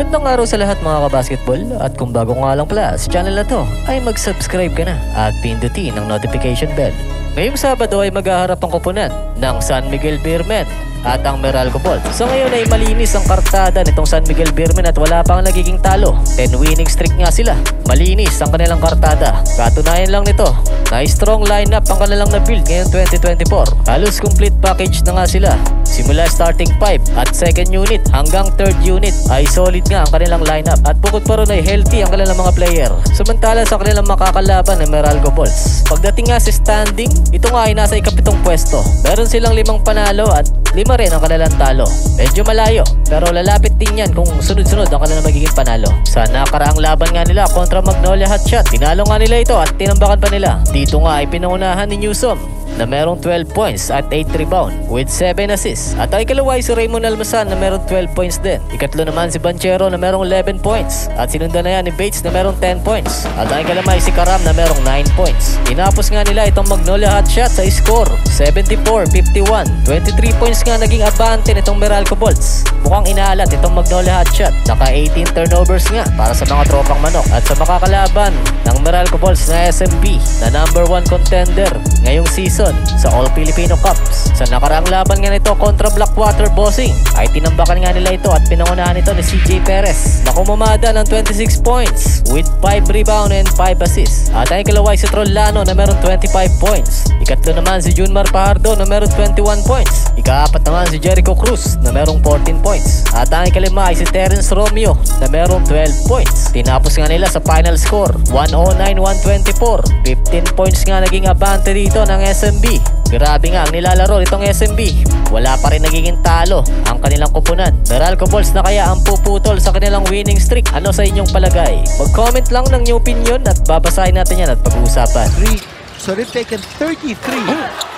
Magandang araw sa lahat mga kabasketball, at kung bago nga lang pala sa channel na to ay mag-subscribe ka na at pindutin ang notification bell. Ngayong Sabado ay maghaharap ang koponan ng San Miguel Beermen at ang Meralco Bolts. So ngayon ay malinis ang kartada nitong San Miguel Beermen at wala pang nagiging talo. 10 winning streak nga sila. Malinis ang kanilang kartada. Katunayan lang nito na strong lineup ang kanilang na-build ngayong 2024. Halos complete package na nga sila. Simula starting 5 at second unit hanggang third unit ay solid nga ang kanilang lineup at bukod pa ron ay healthy ang kanilang mga player. Samantala sa kanilang makakalaban ng Meralco Bolts, pagdating nga sa standing, ito nga ay nasa ikapitong pwesto. Meron silang 5 panalo at 5 rin ang kanilang talo. Medyo malayo pero lalapit din yan kung sunod-sunod ang kanilang magiging panalo. Sa nakaraang laban nga nila kontra Magnolia Hotshot, tinalo nga nila ito at tinambakan pa nila. Dito nga ay pinangunahan ni Newsom na merong 12 points at 8 rebound with 7 assists. At ang ikalawa ay si Raymond Almasan na merong 12 points din. Ikatlo naman si Banchero na merong 11 points. At sinundan na yan ni Bates na merong 10 points. At ang ikalama ay si Karam na merong 9 points. Tinapos nga nila itong Magnolia Hotshot sa score 74-51. 23 points nga naging abante nitong Meralco Bolts. Mukhang inaalat itong Magnolia Hotshot. Naka 18 turnovers nga para sa mga tropang manok. At sa makakalaban ng Meralco Bolts na SMB na number 1 contender ngayong season sa All Filipino Cups. Sa nakaraang laban nga nito kontra Blackwater Bossing ay tinambakan nga nila ito at pinangunahan ito ni CJ Perez na kumamada ng 26 points with 5 rebound and 5 assists. At ang ikalawa ay si Trollano na meron 25 points. Ikatlo naman si Junmar Pajardo na meron 21 points. Ikaapat naman si Jericho Cruz na merong 14 points. At ang ikalima ay si Terence Romeo na merong 12 points. Tinapos nga nila sa final score 109-124. 15 points nga naging abante dito ng SMB. Grabe nga ang nilalaro nitong SMB. Wala pa rin nagiging talo ang kanilang koponan. Meralco Bolts na kaya ang puputol sa kanilang winning streak. Ano sa inyong palagay? Mag-comment lang ng inyong opinion at babasahin natin yan at pag-uusapan. So they've taken 33